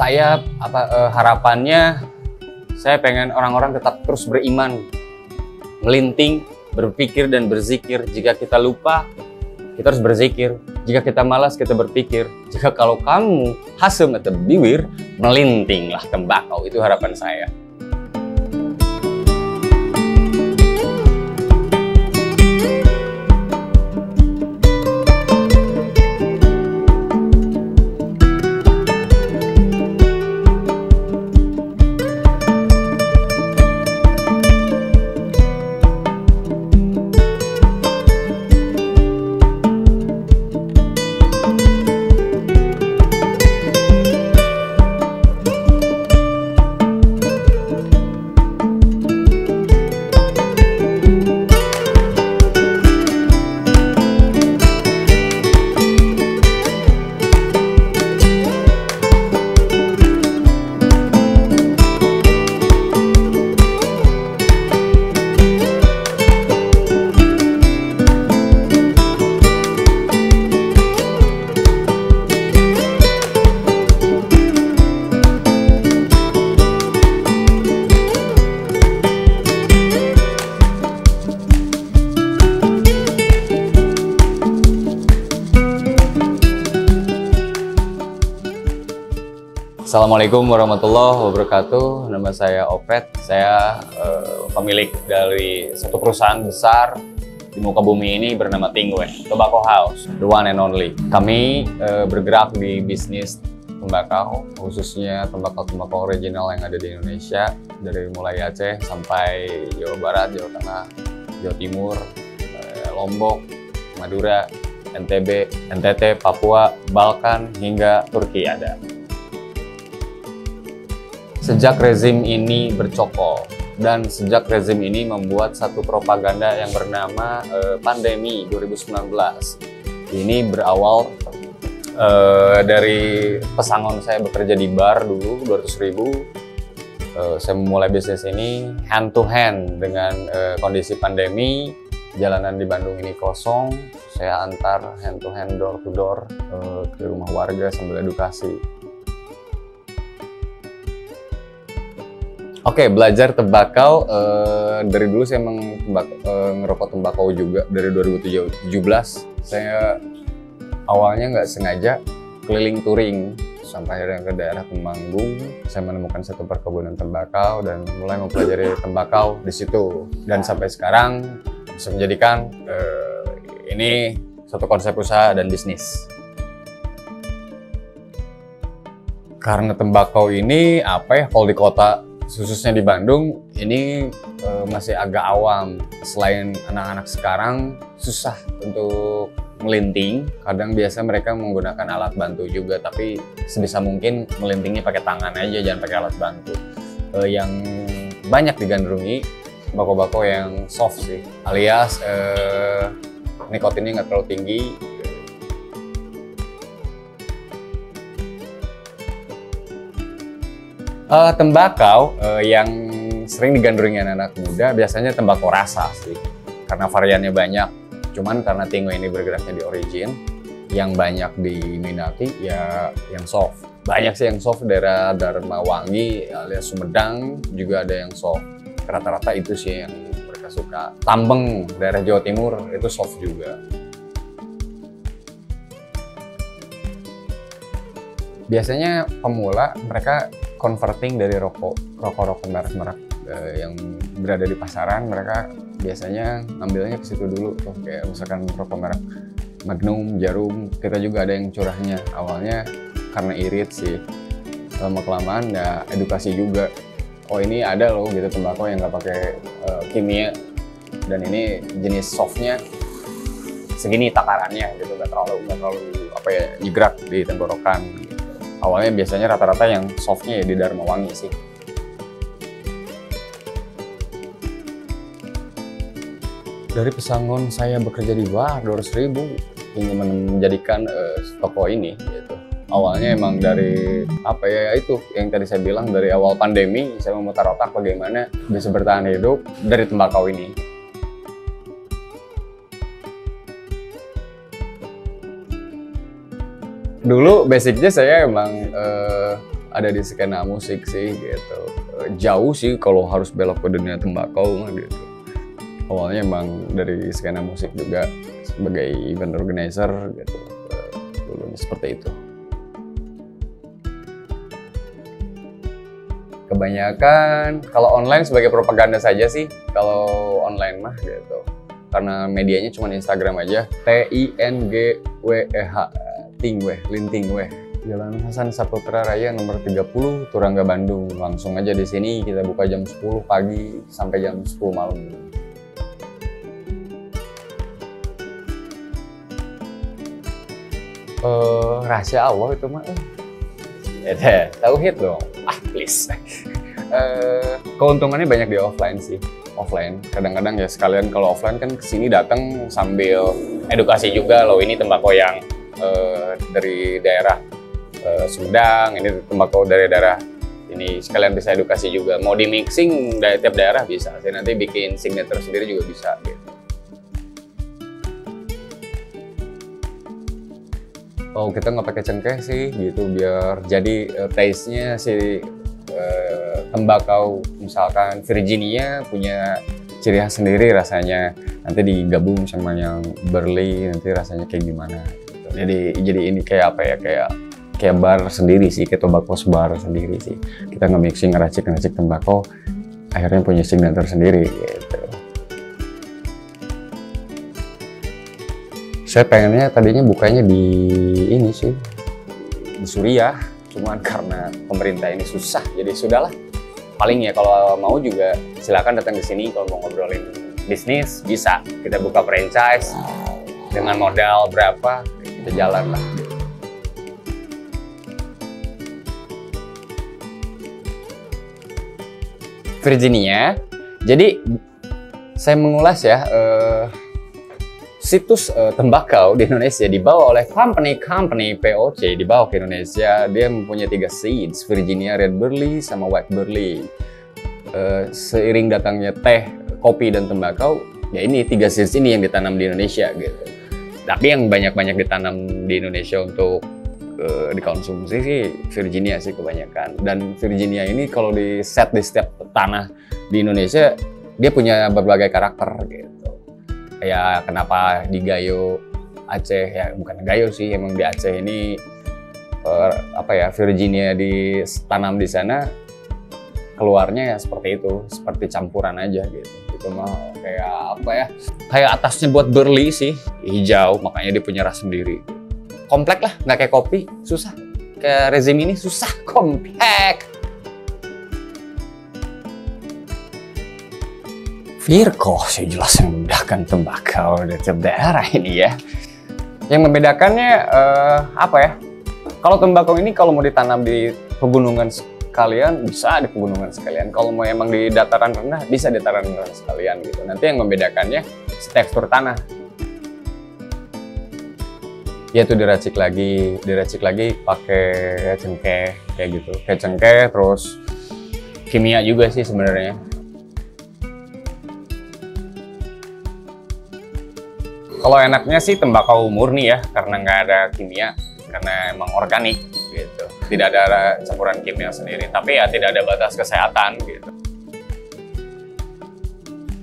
Saya harapannya saya pengen orang-orang tetap terus beriman, melinting, berpikir dan berzikir. Jika kita lupa, kita harus berzikir. Jika kita malas, kita berpikir. Jika kalau kamu hasem atau biwir, melintinglah tembakau. Itu harapan saya. Assalamualaikum warahmatullahi wabarakatuh. Nama saya Opet. Saya pemilik dari satu perusahaan besar di muka bumi ini bernama Tingwe Tobacco House, the one and only. Kami bergerak di bisnis tembakau, khususnya tembakau original yang ada di Indonesia, dari mulai Aceh sampai Jawa Barat, Jawa Tengah, Jawa Timur, Lombok, Madura, NTB, NTT, Papua, Balkan, hingga Turki ada. Sejak rezim ini bercokol dan sejak rezim ini membuat satu propaganda yang bernama pandemi 2019. Ini berawal dari pesangon saya bekerja di bar dulu 200.000. Saya memulai bisnis ini hand to hand dengan kondisi pandemi. Jalanan di Bandung ini kosong. Saya antar hand to hand, door to door ke rumah warga sambil edukasi. Oke, belajar tembakau. Dari dulu saya emang ngerokok tembakau juga dari 2017. Saya awalnya nggak sengaja keliling touring sampai akhirnya ke daerah Temanggung. Saya menemukan satu perkebunan tembakau dan mulai mempelajari tembakau di situ. Dan sampai sekarang bisa menjadikan ini satu konsep usaha dan bisnis. Karena tembakau ini kalau di kota, khususnya di Bandung, ini masih agak awam. Selain anak-anak sekarang susah untuk melinting, kadang biasa mereka menggunakan alat bantu juga, tapi sebisa mungkin melintingnya pakai tangan aja, jangan pakai alat bantu. Yang banyak digandrungi tembakau yang soft sih, alias nikotinnya nggak terlalu tinggi. Tembakau yang sering digandrungi anak-anak muda biasanya tembakau rasa sih, karena variannya banyak. Cuman karena Tingwe ini bergeraknya di origin, yang banyak diminati ya yang soft. Banyak sih yang soft, daerah Darmawangi alias Sumedang juga ada yang soft. Rata-rata itu sih yang mereka suka. Tambeng, daerah Jawa Timur itu soft juga. Biasanya pemula mereka converting dari rokok merek-merek yang berada di pasaran. Mereka biasanya ambilnya ke situ dulu tuh, kayak misalkan rokok merek Magnum, Jarum. Kita juga ada yang curahnya. Awalnya karena irit sih, lama-kelamaan ya edukasi juga. Oh ini ada loh gitu tembakau yang nggak pakai kimia, dan ini jenis softnya segini takarannya gitu, nggak terlalu nyigrak di tenggorokan. Awalnya biasanya rata-rata yang softnya ya di Darmawangi sih. Dari pesangon saya bekerja di bar 200.000 ingin menjadikan toko ini gitu. Awalnya emang dari itu yang tadi saya bilang, dari awal pandemi saya memutar otak bagaimana bisa bertahan hidup dari tembakau ini. Dulu basicnya saya emang ada di skena musik sih gitu. Jauh sih kalau harus belok ke dunia tembakau mah gitu. Awalnya emang dari skena musik juga sebagai event organizer gitu. Dulunya seperti itu. Kebanyakan kalau online sebagai propaganda saja sih, kalau online mah gitu. Karena medianya cuma Instagram aja. TINGWEH, Tingweh, Lintingweh. Jalan Hasan Saputra Raya nomor 30, Turangga, Bandung. Langsung aja di sini kita buka jam 10 pagi sampai jam 10 malam. Rahasia Allah itu mah. Tauhid dong. Please. Keuntungannya banyak di offline sih. Offline kadang-kadang ya sekalian, kalau offline kan kesini datang sambil edukasi juga loh, ini tembakau yang dari daerah Sumedang, ini tembakau dari daerah ini, sekalian bisa edukasi juga. Mau di mixing dari tiap daerah bisa, saya nanti bikin signature sendiri juga bisa gitu. Oh, kita nggak pakai cengkeh sih gitu, biar jadi taste-nya si tembakau misalkan Virginia punya ciri khas sendiri rasanya, nanti digabung sama yang Burley nanti rasanya kayak gimana gitu. Jadi ini kayak apa ya, kayak bar sendiri sih, kayak tobacco bar sendiri sih. Kita nge-mixing, ngeracik tembakau, akhirnya punya signature sendiri gitu. Saya pengennya tadinya bukanya di ini sih, di Suriah, cuman karena pemerintah ini susah, jadi sudahlah. Paling ya kalau mau juga silakan datang ke sini, kalau mau ngobrolin bisnis bisa, kita buka franchise dengan modal berapa kita jalan lah. Virginia, jadi saya mengulas ya. Situs tembakau di Indonesia dibawa oleh company POC, dibawa ke Indonesia. Dia mempunyai 3 seeds, Virginia, Red Burley, sama White Burley. Seiring datangnya teh, kopi, dan tembakau, ya ini 3 seeds ini yang ditanam di Indonesia gitu. Tapi yang banyak-banyak ditanam di Indonesia untuk dikonsumsi sih Virginia sih kebanyakan. Dan Virginia ini kalau di set di setiap tanah di Indonesia, dia punya berbagai karakter gitu. Ya kenapa di Gayo Aceh, ya bukan Gayo sih, emang di Aceh ini Virginia ditanam di sana, keluarnya ya seperti itu, seperti campuran aja gitu. Itu mah kayak atasnya buat Burley sih hijau, makanya dia punya ras sendiri. Komplek lah, nggak kayak kopi, susah. Kayak rezim ini susah, komplek. Virgo sih jelas yang membedakan tembakau dari tiap daerah ini ya. Yang membedakannya Kalau tembakau ini kalau mau ditanam di pegunungan sekalian, bisa di pegunungan sekalian. Kalau mau emang di dataran rendah, bisa di dataran rendah sekalian gitu. Nanti yang membedakannya tekstur tanah. Yaitu diracik lagi pakai cengkeh kayak gitu. Kayak cengkeh, terus kimia juga sih sebenarnya. Kalau enaknya sih tembakau murni ya, karena nggak ada kimia, karena emang organik gitu. Tidak ada campuran kimia sendiri, tapi ya tidak ada batas kesehatan gitu.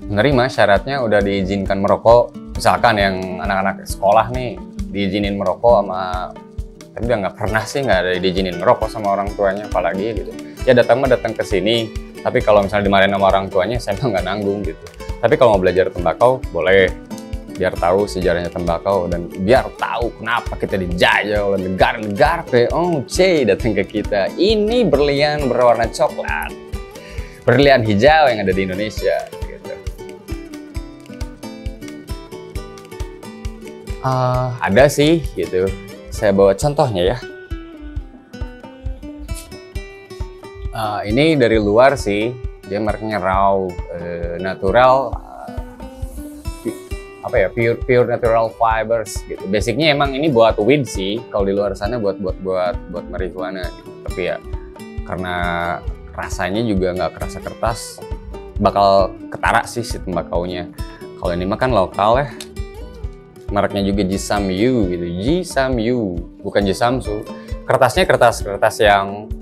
Menerima syaratnya udah diizinkan merokok, misalkan yang anak-anak sekolah nih diizinin merokok tapi udah nggak pernah sih nggak ada diizinin merokok sama orang tuanya, apalagi gitu. Ya datang ke sini, tapi kalau misalnya dimarahin sama orang tuanya, saya mah nggak nanggung gitu. Tapi kalau mau belajar tembakau, boleh. Biar tahu sejarahnya tembakau dan biar tahu kenapa kita dijajah oleh negara-negara POC datang ke kita. Ini berlian berwarna coklat, berlian hijau yang ada di Indonesia. Gitu. Ada sih, gitu. Saya bawa contohnya ya. Ini dari luar sih, dia mereknya Raw, natural. Pure natural fibers gitu. Basicnya emang ini buat weed sih, kalau di luar sana buat marijuana gitu. Tapi ya karena rasanya juga nggak kerasa kertas, bakal ketara sih si tembakaunya. Kalau ini mah kan lokal ya, mereknya juga Jisamyu gitu. Jisamyu, bukan Jisamsu. Kertasnya kertas yang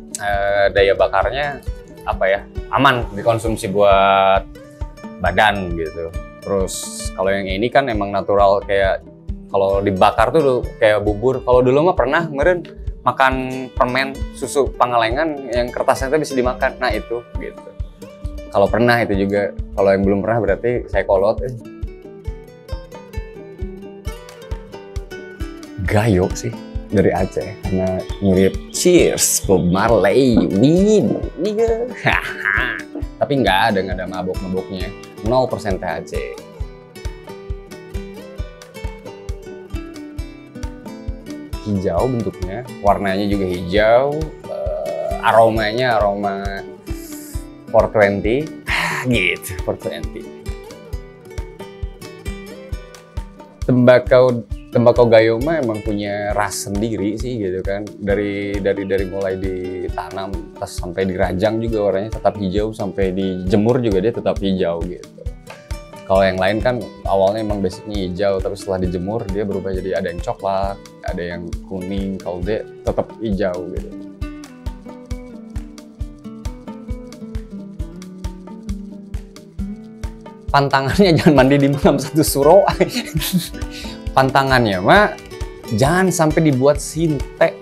daya bakarnya apa ya, aman dikonsumsi buat badan gitu. Terus kalau yang ini kan emang natural, kayak kalau dibakar tuh kayak bubur. Kalau dulu mah pernah kemarin makan permen susu Pangalengan yang kertasnya itu bisa dimakan. Nah itu gitu. Kalau pernah itu juga. Kalau yang belum pernah berarti saya kolot. Gayo sih dari Aceh karena mirip Cheers, Bob Marley, Win, nigga. Tapi nggak ada mabok-maboknya, 0% THC. Hijau bentuknya, warnanya juga hijau, aromanya aroma 420, gitu 420. Tembakau gayo mah emang punya ras sendiri sih gitu kan. Dari mulai ditanam terus sampai dirajang juga warnanya tetap hijau, sampai dijemur juga dia tetap hijau gitu. Kalau yang lain kan awalnya emang basicnya hijau, tapi setelah dijemur dia berubah jadi ada yang coklat, ada yang kuning. Kalau dia tetap hijau gitu. Pantangannya jangan mandi di malam satu suro. Pantangannya mah jangan sampai dibuat sinte,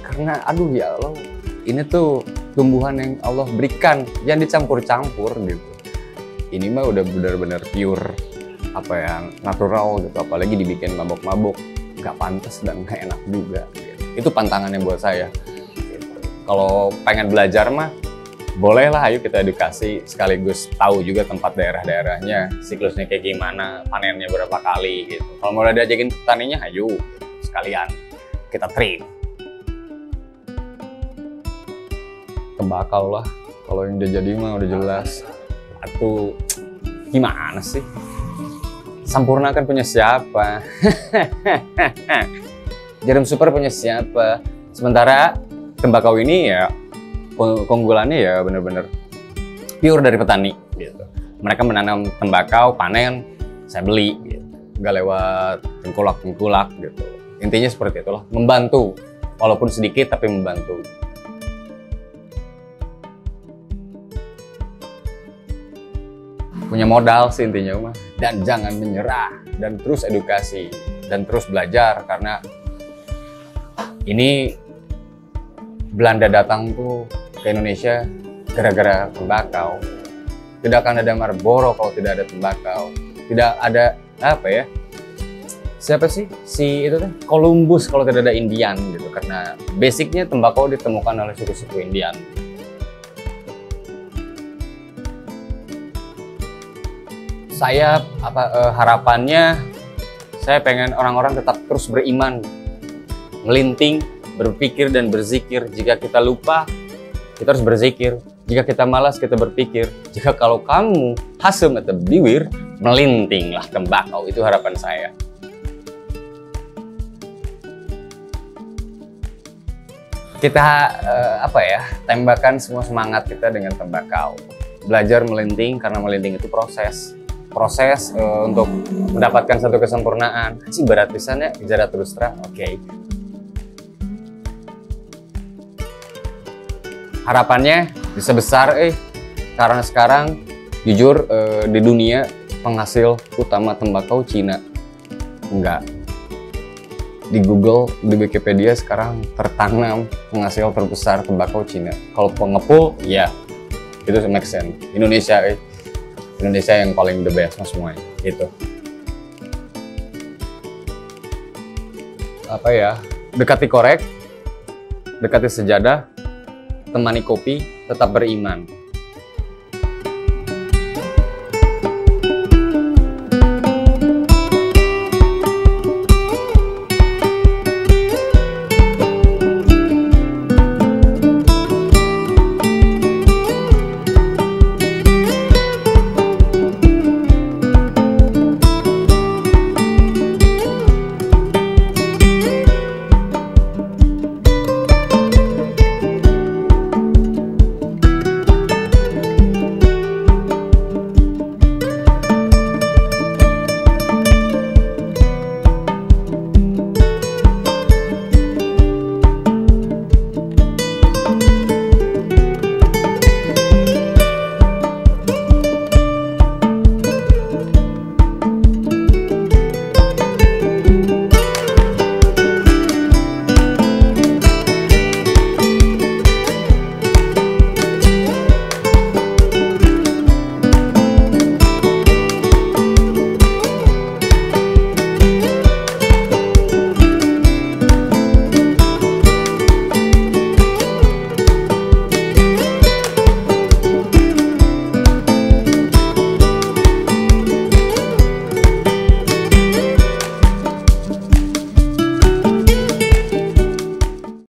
karena aduh ya Allah, ini tuh tumbuhan yang Allah berikan, jangan dicampur-campur gitu. Ini mah udah benar-benar pure apa ya, natural gitu, apalagi dibikin mabok-mabok, nggak pantas dan nggak enak juga gitu. Itu pantangannya buat saya gitu. Kalau pengen belajar mah bolehlah, ayo kita edukasi, sekaligus tahu juga tempat daerah-daerahnya, siklusnya kayak gimana, panennya berapa kali gitu. Kalau mau diajakin petaninya, ayo gitu. Sekalian kita trim. Tembakau lah, kalau yang udah jadi mah udah jelas. Atau gimana sih? Sampurna kan punya siapa? Jarum Super punya siapa? Sementara tembakau ini ya keunggulannya ya bener-bener pure dari petani gitu. Mereka menanam tembakau, panen, saya beli gitu. Nggak lewat tengkulak-tengkulak gitu. Intinya seperti itulah, membantu walaupun sedikit tapi membantu. Punya modal sih intinya mah, dan jangan menyerah, dan terus edukasi dan terus belajar, karena ini Belanda datang tuh ke Indonesia gara-gara tembakau. Tidak akan ada Marlboro kalau tidak ada tembakau. Tidak ada apa ya? Siapa sih si itu tuh? Columbus kalau tidak ada Indian gitu. Karena basicnya tembakau ditemukan oleh suku-suku Indian. Saya harapannya saya pengen orang-orang tetap terus beriman, melinting, berpikir dan berzikir. Jika kita lupa, kita harus berzikir. Jika kita malas, kita berpikir. Jika kalau kamu hasem atau biwir, melintinglah tembakau. Itu harapan saya. Kita tembakan semua semangat kita dengan tembakau. Belajar melinting, karena melinting itu proses untuk mendapatkan satu kesempurnaan. Si berat pisannya Zarathustra, oke. Harapannya bisa besar, karena sekarang jujur di dunia penghasil utama tembakau Cina. Enggak. Di Google, di Wikipedia sekarang tertanam penghasil terbesar tembakau Cina. Kalau pengepul, ya itu make sense. Indonesia yang paling the best mas semuanya, gitu. Apa ya? Dekati korek, dekati sejadah, temani kopi, tetap beriman.